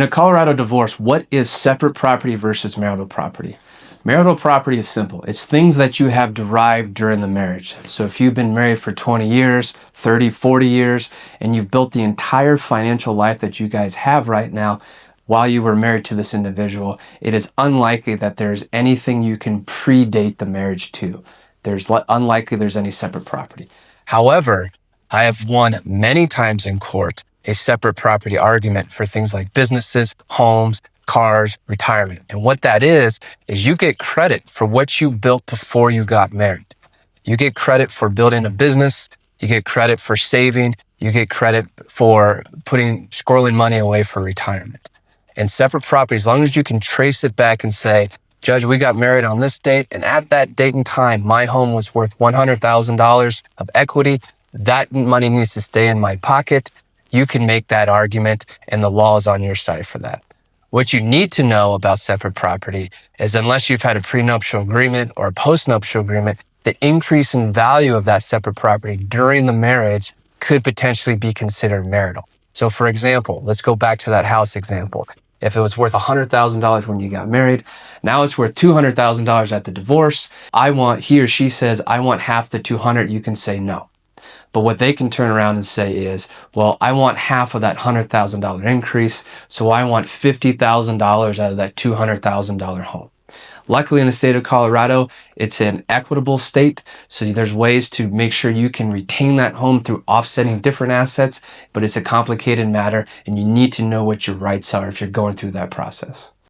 In a Colorado divorce, what is separate property versus marital property? Marital property is simple. It's things that you have derived during the marriage. So if you've been married for 20 years, 30, 40 years, and you've built the entire financial life that you guys have right now while you were married to this individual, it is unlikely that there's anything you can predate the marriage to. Unlikely there's any separate property. However, I have won many times in court a separate property argument for things like businesses, homes, cars, retirement. And what that is you get credit for what you built before you got married. You get credit for building a business. You get credit for saving. You get credit for squirreling money away for retirement. And separate property, as long as you can trace it back and say, Judge, we got married on this date, and at that date and time, my home was worth $100,000 of equity. That money needs to stay in my pocket. You can make that argument, and the law is on your side for that. What you need to know about separate property is unless you've had a prenuptial agreement or a postnuptial agreement, the increase in value of that separate property during the marriage could potentially be considered marital. So for example, let's go back to that house example. If it was worth $100,000 when you got married, now it's worth $200,000 at the divorce. He or she says, I want half the 200, you can say no. But what they can turn around and say is, well, I want half of that $100,000 increase, so I want $50,000 out of that $200,000 home. Luckily in the state of Colorado, it's an equitable state, so there's ways to make sure you can retain that home through offsetting different assets, but it's a complicated matter and you need to know what your rights are if you're going through that process.